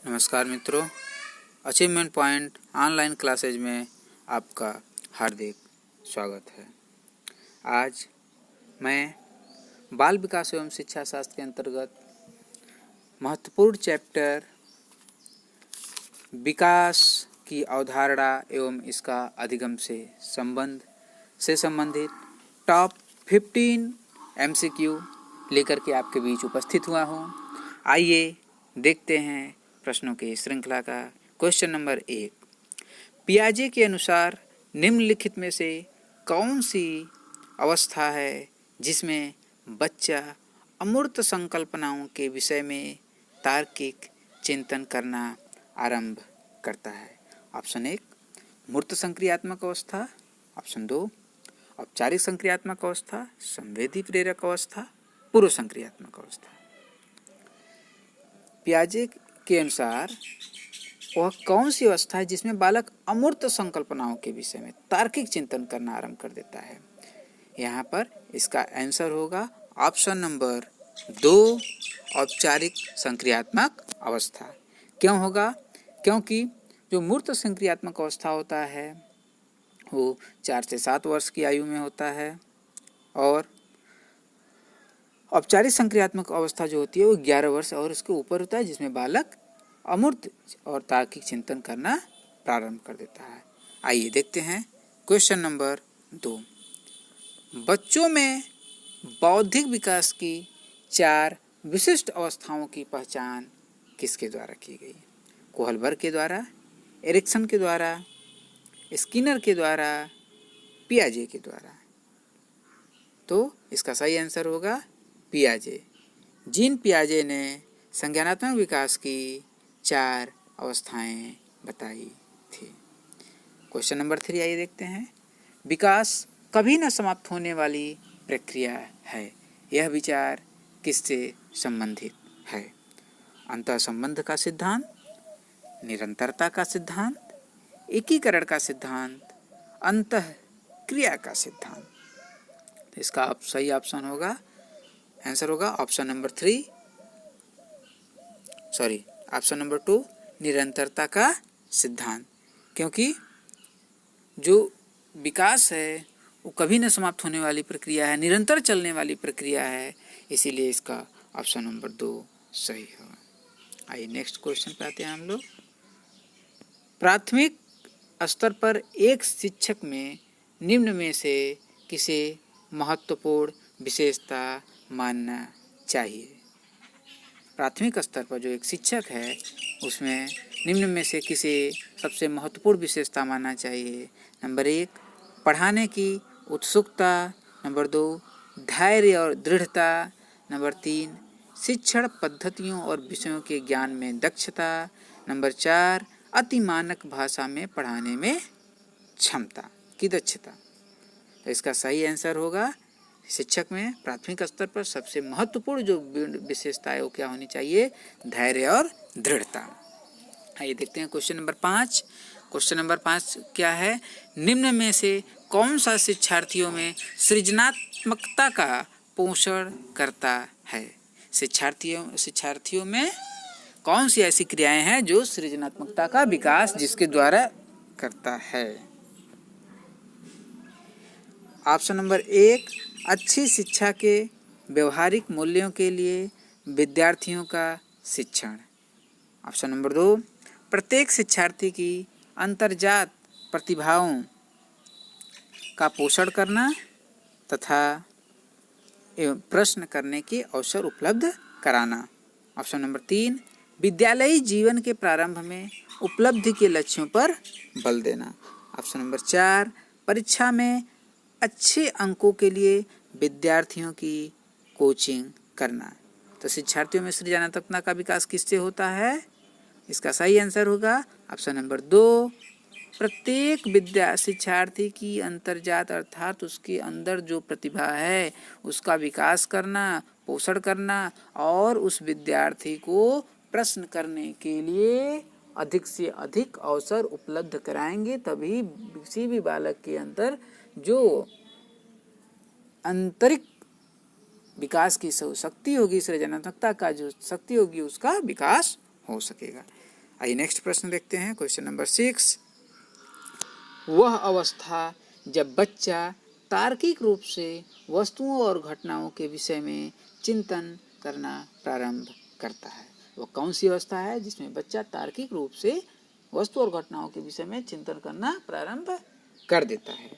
नमस्कार मित्रों, achievement point online classes में आपका हार्दिक स्वागत है। आज मैं बाल विकास एवं शिक्षा शास्त्र के अंतर्गत महत्वपूर्ण चैप्टर विकास की अवधारणा एवं इसका अधिगम से संबंधित टॉप 15 MCQ लेकर के आपके बीच उपस्थित हुआ हूँ। आइए देखते हैं प्रश्नों की श्रृंखला का। क्वेश्चन नंबर 1, पियाजे के अनुसार निम्नलिखित में से कौन सी अवस्था है जिसमें बच्चा अमूर्त संकल्पनाओं के विषय में तार्किक चिंतन करना आरंभ करता है? ऑप्शन 1 मूर्त संक्रियात्मक अवस्था, ऑप्शन 2 औपचारिक संक्रियात्मक अवस्था, संवेदी प्रेरक अवस्था, पूर्व संक्रियात्मक अवस्था। पियाजे के अनुसार वह कौन सी अवस्था है जिसमें बालक अमूर्त संकल्पनाओं के विषय में तार्किक चिंतन करना आरंभ कर देता है? यहाँ पर इसका आंसर होगा ऑप्शन नंबर 2 औपचारिक संक्रियात्मक अवस्था। क्यों होगा? क्योंकि जो मूर्त संक्रियात्मक अवस्था होता है वो 4 से 7 वर्ष की आयु में होता है और औपचारिक संक्रियात्मक अवस्था जो होती है वो 11 वर्ष और उसके ऊपर होता है, जिसमें बालक अमूर्त और तार्किक चिंतन करना प्रारंभ कर देता है। आइए देखते हैं क्वेश्चन नंबर 2, बच्चों में बौद्धिक विकास की 4 विशिष्ट अवस्थाओं की पहचान किसके द्वारा की गई? कोहलबर्ग के द्वारा, एरिक्सन के द्वारा, स्किनर के द्वारा, पियाजे के द्वारा। तो इसका सही आंसर होगा पियाजे। जीन पियाजे ने संज्ञानात्मक विकास की 4 अवस्थाएं बताई थी। क्वेश्चन नंबर 3 आइए देखते हैं। विकास कभी न समाप्त होने वाली प्रक्रिया है, यह विचार किससे संबंधित है? अंतः संबंध का सिद्धांत, निरंतरता का सिद्धांत, एकीकरण का सिद्धांत, अंतः क्रिया का सिद्धांत। तो इसका सही ऑप्शन होगा, आंसर होगा ऑप्शन नंबर 2 निरंतरता का सिद्धांत। क्योंकि जो विकास है वो कभी न समाप्त होने वाली प्रक्रिया है, निरंतर चलने वाली प्रक्रिया है, इसीलिए इसका ऑप्शन नंबर 2 सही होगा। आइए नेक्स्ट क्वेश्चन पे आते हैं हम लोग। प्राथमिक स्तर पर एक शिक्षक में निम्न में से किसे महत्वपूर्ण विशेषता मानना चाहिए? प्राथमिक स्तर पर जो एक शिक्षक है उसमें निम्न में से किसे सबसे महत्वपूर्ण विशेषता मानना चाहिए? नंबर 1 पढ़ाने की उत्सुकता, नंबर 2 धैर्य और दृढ़ता, नंबर 3 शिक्षण पद्धतियों और विषयों के ज्ञान में दक्षता, नंबर 4 अति मानक भाषा में पढ़ाने में क्षमता की दक्षता। तो इसका सही आंसर होगा शिक्षक में प्राथमिक स्तर पर सबसे महत्वपूर्ण जो विशेषता है वो क्या होनी चाहिए? धैर्य और दृढ़ता। आइए देखते हैं क्वेश्चन नंबर 5। क्वेश्चन नंबर 5 क्या है? निम्न में से कौन सा शिक्षार्थियों में सृजनात्मकता का पोषण करता है? शिक्षार्थियों में कौन सी ऐसी क्रियाएं हैं जो सृजनात्मकता का विकास जिसके द्वारा करता है? ऑप्शन नंबर 1 अच्छी शिक्षा के व्यवहारिक मूल्यों के लिए विद्यार्थियों का शिक्षण। ऑप्शन नंबर 2 प्रत्येक शिक्षार्थी की अंतर्जात प्रतिभाओं का पोषण करना तथा प्रश्न करने के अवसर उपलब्ध कराना। ऑप्शन नंबर 3 विद्यालयी जीवन के प्रारंभ में उपलब्धि के लक्ष्यों पर बल देना। ऑप्शन नंबर 4 परीक्षा में अच्छे अंकों के लिए विद्यार्थियों की कोचिंग करना। तो शिक्षार्थियों में सृजनात्मकता का विकास किससे होता है? इसका सही आंसर होगा ऑप्शन नंबर 2 प्रत्येक शिक्षार्थी की अंतर्जात अर्थात उसके अंदर जो प्रतिभा है उसका विकास करना, पोषण करना और उस विद्यार्थी को प्रश्न करने के लिए अधिक से अधिक अवसर उपलब्ध कराएंगे, तभी किसी भी बालक के अंदर जो आंतरिक विकास की शक्ति होगी, सृजनात्मकता का जो शक्ति होगी उसका विकास हो सकेगा। आइए नेक्स्ट प्रश्न देखते हैं, क्वेश्चन नंबर 6। वह अवस्था जब बच्चा तार्किक रूप से वस्तुओं और घटनाओं के विषय में चिंतन करना प्रारंभ करता है। वह कौन सी अवस्था है जिसमें बच्चा तार्किक रूप से वस्तु और घटनाओं के विषय में चिंतन करना प्रारंभ कर देता है?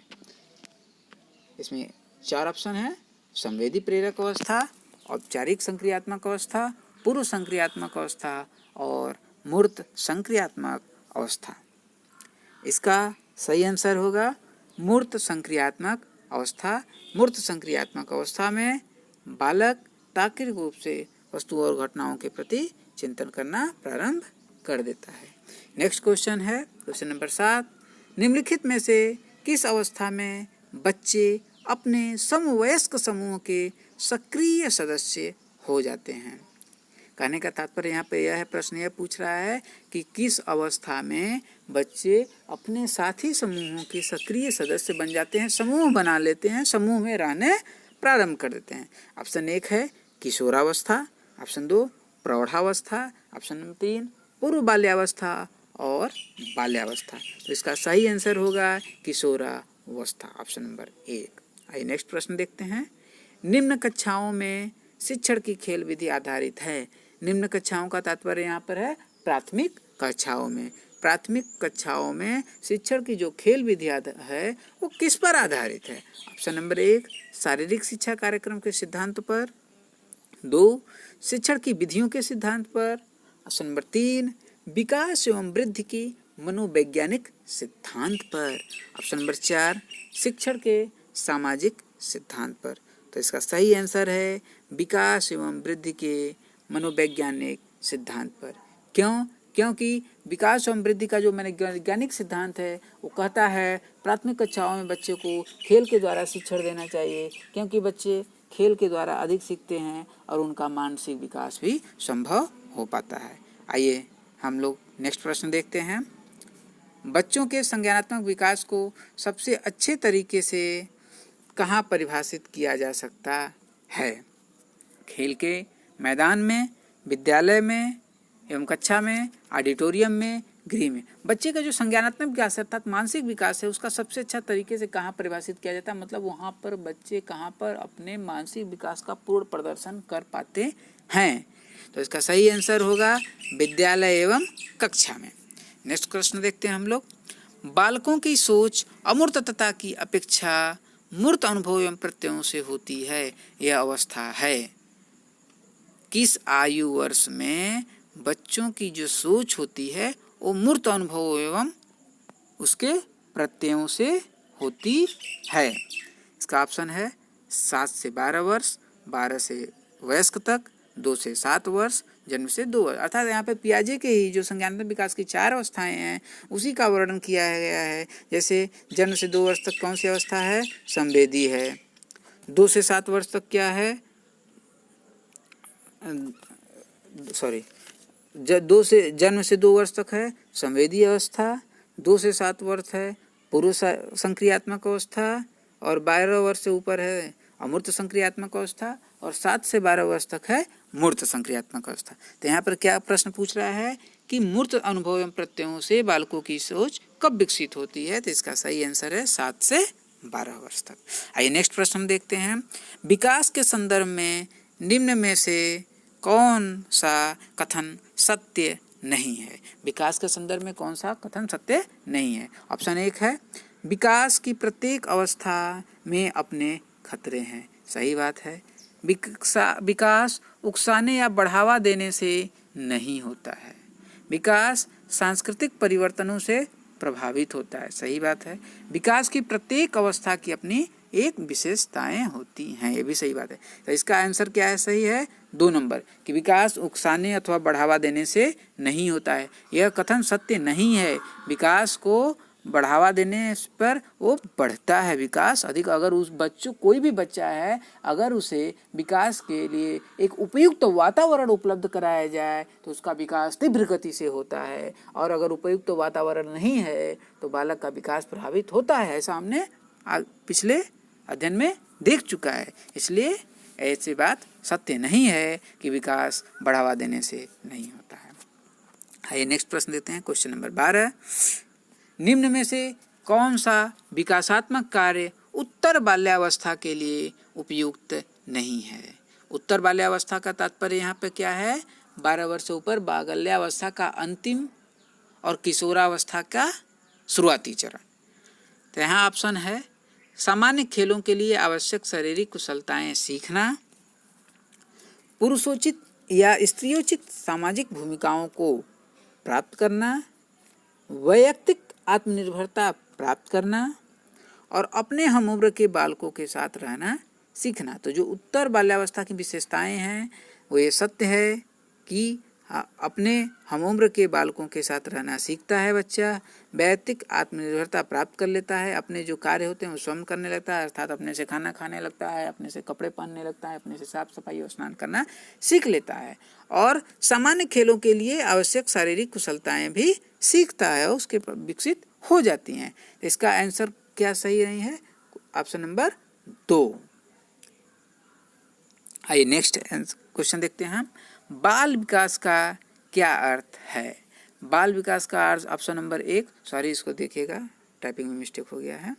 इसमें 4 ऑप्शन है। संवेदी प्रेरक अवस्था, औपचारिक संक्रियात्मक अवस्था, पूर्व संक्रियात्मक अवस्था और मूर्त संक्रियात्मक अवस्था। इसका सही आंसर होगा मूर्त संक्रियात्मक अवस्था। मूर्त संक्रियात्मक अवस्था में बालक तार्किक रूप से वस्तुओं और घटनाओं के प्रति चिंतन करना प्रारंभ कर देता है। नेक्स्ट क्वेश्चन है, क्वेश्चन नंबर 7। निम्नलिखित में से किस अवस्था में बच्चे अपने समवयस्क समूह के सक्रिय सदस्य हो जाते हैं? कहने का तात्पर्य यहाँ पे यह है, प्रश्न यह पूछ रहा है कि किस अवस्था में बच्चे अपने साथी समूहों के सक्रिय सदस्य बन जाते हैं, समूह बना लेते हैं, समूह में रहने प्रारंभ कर देते हैं। ऑप्शन 1 है किशोरावस्था, ऑप्शन 2 प्रौढ़ावस्था, ऑप्शन नंबर 3 पूर्व बाल्यावस्था और बाल्यावस्था। तो इसका सही आंसर होगा किशोरावस्था, ऑप्शन नंबर 1। आइए नेक्स्ट प्रश्न देखते हैं। निम्न कक्षाओं में शिक्षण की खेल विधि आधारित है। निम्न कक्षाओं का तात्पर्य यहाँ पर है प्राथमिक कक्षाओं में। प्राथमिक कक्षाओं में शिक्षण की जो खेल विधि है वो किस पर आधारित है? ऑप्शन नंबर 1 शारीरिक शिक्षा कार्यक्रम के सिद्धांत पर, 2 शिक्षण की विधियों के सिद्धांत पर, ऑप्शन नंबर 3 विकास एवं वृद्धि की मनोवैज्ञानिक सिद्धांत पर, ऑप्शन नंबर 4 शिक्षण के सामाजिक सिद्धांत पर। तो इसका सही आंसर है विकास एवं वृद्धि के मनोवैज्ञानिक सिद्धांत पर। क्यों? क्योंकि विकास एवं वृद्धि का जो मनोवैज्ञानिक सिद्धांत है वो कहता है प्राथमिक कक्षाओं में बच्चे को खेल के द्वारा शिक्षण देना चाहिए, क्योंकि बच्चे खेल के द्वारा अधिक सीखते हैं और उनका मानसिक विकास भी संभव हो पाता है। आइए हम लोग नेक्स्ट प्रश्न देखते हैं। बच्चों के संज्ञानात्मक विकास को सबसे अच्छे तरीके से कहाँ परिभाषित किया जा सकता है? खेल के मैदान में, विद्यालय में एवं कक्षा में, ऑडिटोरियम में, गृह में। बच्चे का जो संज्ञानात्मक विकास अर्थात मानसिक विकास है उसका सबसे अच्छा तरीके से कहाँ परिभाषित किया जाता है, मतलब वहाँ पर बच्चे कहाँ पर अपने मानसिक विकास का पूर्ण प्रदर्शन कर पाते हैं। तो इसका सही आंसर होगा विद्यालय एवं कक्षा में। नेक्स्ट प्रश्न देखते हैं हम लोग। बालकों की सोच अमूर्तता की अपेक्षा मूर्त अनुभव एवं प्रत्ययों से होती है। यह अवस्था है किस आयु वर्ष में बच्चों की जो सोच होती है वो मूर्त अनुभव एवं उसके प्रत्ययों से होती है? इसका ऑप्शन है 7 से 12 वर्ष, 12 से वयस्क तक, 2 से 7 वर्ष, जन्म से 2 वर्ष। अर्थात यहाँ पे पियाजे के ही जो संज्ञानात्मक विकास की 4 अवस्थाएं हैं उसी का वर्णन किया गया है। जैसे जन्म से 2 वर्ष तक कौन सी अवस्था है? संवेदी है। 2 से 7 वर्ष तक क्या है? जन्म से 2 वर्ष तक है संवेदी अवस्था, 2 से 7 वर्ष है पूर्व संक्रियात्मक अवस्था और 12 वर्ष से ऊपर है अमूर्त संक्रियात्मक अवस्था और 7 से 12 वर्ष तक है मूर्त संक्रियात्मक अवस्था। तो यहाँ पर क्या प्रश्न पूछ रहा है कि मूर्त अनुभव एवं प्रत्ययों से बालकों की सोच कब विकसित होती है? तो इसका सही आंसर है 7 से 12 वर्ष तक। आइए नेक्स्ट प्रश्न हम देखते हैं। विकास के संदर्भ में निम्न में से कौन सा कथन सत्य नहीं है? विकास के संदर्भ में कौन सा कथन सत्य नहीं है? ऑप्शन 1 है विकास की प्रत्येक अवस्था में अपने खतरे हैं। सही बात है। विकास उकसाने या बढ़ावा देने से नहीं होता है। विकास सांस्कृतिक परिवर्तनों से प्रभावित होता है। सही बात है। विकास की प्रत्येक अवस्था की अपनी एक विशेषताएं होती हैं। ये भी सही बात है। तो इसका आंसर क्या है? सही है 2 नंबर कि विकास उकसाने अथवा बढ़ावा देने से नहीं होता है। यह कथन सत्य नहीं है। विकास को बढ़ावा देने पर वो बढ़ता है विकास अधिक। अगर उस बच्चों कोई भी बच्चा है अगर उसे विकास के लिए एक उपयुक्त वातावरण उपलब्ध कराया जाए तो उसका विकास तीव्र गति से होता है, और अगर उपयुक्त वातावरण नहीं है तो बालक का विकास प्रभावित होता है। ऐसा हमने पिछले अध्ययन में देख चुका है। इसलिए ऐसी बात सत्य नहीं है कि विकास बढ़ावा देने से नहीं होता है। आइए नेक्स्ट प्रश्न देते हैं, क्वेश्चन नंबर 12। निम्न में से कौन सा विकासात्मक कार्य उत्तर बाल्यावस्था के लिए उपयुक्त नहीं है? उत्तर बाल्यावस्था का तात्पर्य यहाँ पे क्या है? 12 वर्ष से ऊपर बाल्यावस्था का अंतिम और किशोरावस्था का शुरुआती चरण। तो यहाँ ऑप्शन है सामान्य खेलों के लिए आवश्यक शारीरिक कुशलताएं सीखना, पुरुषोचित या स्त्रियोचित सामाजिक भूमिकाओं को प्राप्त करना, वैयक्तिक आत्मनिर्भरता प्राप्त करना और अपने हम उम्र के बालकों के साथ रहना सीखना। तो जो उत्तर बाल्यावस्था की विशेषताएं हैं वो ये सत्य है कि अपने हम उम्र के बालकों के साथ रहना सीखता है बच्चा, वैयक्तिक आत्मनिर्भरता प्राप्त कर लेता है, अपने जो कार्य होते हैं वो स्वयं करने लगता है, अर्थात अपने से खाना खाने लगता है, अपने से कपड़े पहनने लगता है, अपने से साफ सफाई और स्नान करना सीख लेता है और सामान्य खेलों के लिए आवश्यक शारीरिक कुशलताएं भी सीखता है और उसके विकसित हो जाती हैं। इसका आंसर क्या सही नहीं है? Option number 2। आइए नेक्स्ट क्वेश्चन देखते हैं हम। बाल विकास का क्या अर्थ है? बाल विकास का अर्थ ऑप्शन नंबर 1, सॉरी इसको देखिएगा टाइपिंग में मिस्टेक हो गया है।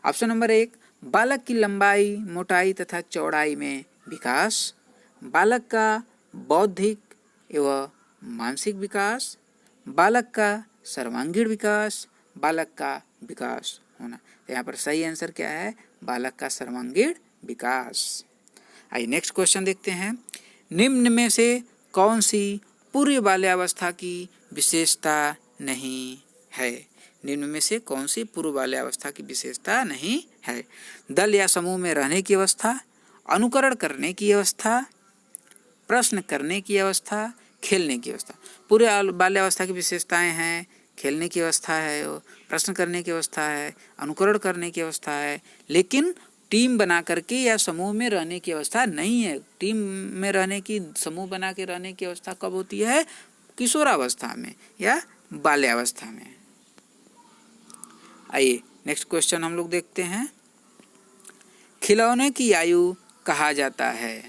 ऑप्शन नंबर 1, बालक की लंबाई, मोटाई तथा चौड़ाई में विकास, बालक का बौद्धिक एवं मानसिक विकास, बालक का सर्वांगीण विकास, बालक का विकास होना। तो यहाँ पर सही आंसर क्या है? बालक का सर्वांगीण विकास। आइए नेक्स्ट क्वेश्चन देखते हैं। निम्न में से कौन सी पूर्व बाल्यावस्था की विशेषता नहीं है? निम्न में से कौन सी पूर्व बाल्यावस्था की विशेषता नहीं है? दल या समूह में रहने की अवस्था, अनुकरण करने की अवस्था, प्रश्न करने की अवस्था, खेलने की अवस्था। पूर्व बाल्यावस्था की विशेषताएं हैं खेलने की अवस्था है, प्रश्न करने की अवस्था है, अनुकरण करने की अवस्था है, लेकिन टीम बना करके या समूह में रहने की अवस्था नहीं है। टीम में रहने की, समूह बना के रहने की अवस्था कब होती है? किशोरावस्था में या बाल्यावस्था में। आइए नेक्स्ट क्वेश्चन हम लोग देखते हैं। खिलौने की आयु कहा जाता है?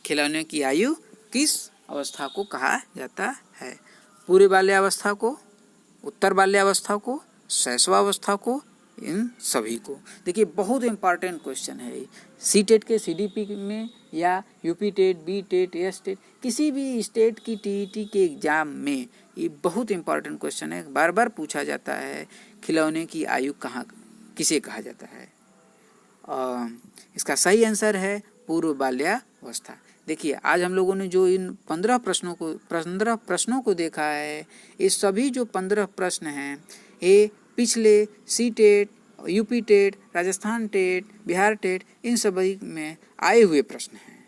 खिलौने की आयु किस अवस्था को कहा जाता है? पूर्व बाल्यावस्था को, उत्तर बाल्यावस्था को, शैशवावस्था को, इन सभी को। देखिए बहुत इम्पॉर्टेंट क्वेश्चन है। सी टेट के CDP में या UP TET, B TET, S TET, किसी भी स्टेट की TET के एग्जाम में ये बहुत इम्पॉर्टेंट क्वेश्चन है। बार बार पूछा जाता है खिलौने की आयु किसे कहा जाता है? इसका सही आंसर है पूर्व बाल्यावस्था। देखिए आज हम लोगों ने जो इन 15 प्रश्नों को देखा है, ये सभी जो 15 प्रश्न हैं ये पिछले C TET, UP TET, Rajasthan TET, Bihar TET, इन सभी में आए हुए प्रश्न हैं,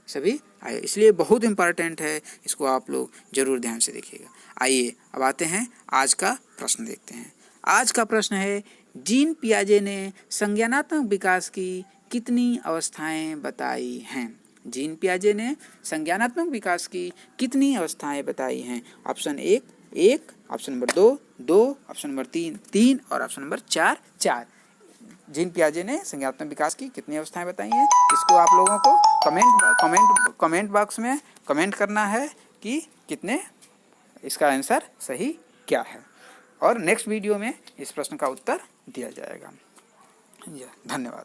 सभी आए, इसलिए बहुत इम्पॉर्टेंट है। इसको आप लोग जरूर ध्यान से देखिएगा। आइए अब आते हैं आज का प्रश्न देखते हैं। आज का प्रश्न है, जीन पियाजे ने संज्ञानात्मक विकास की कितनी अवस्थाएं बताई हैं? जीन पियाजे ने संज्ञानात्मक विकास की कितनी अवस्थाएं बताई हैं? Option 1, option number 2, option number 3 और ऑप्शन नंबर 4। जीन पियाजे ने संज्ञानात्मक विकास की कितनी अवस्थाएं बताई हैं? इसको आप लोगों को कमेंट बॉक्स में कमेंट करना है कि कितने, इसका आंसर सही क्या है, और नेक्स्ट वीडियो में इस प्रश्न का उत्तर दिया जाएगा। धन्यवाद।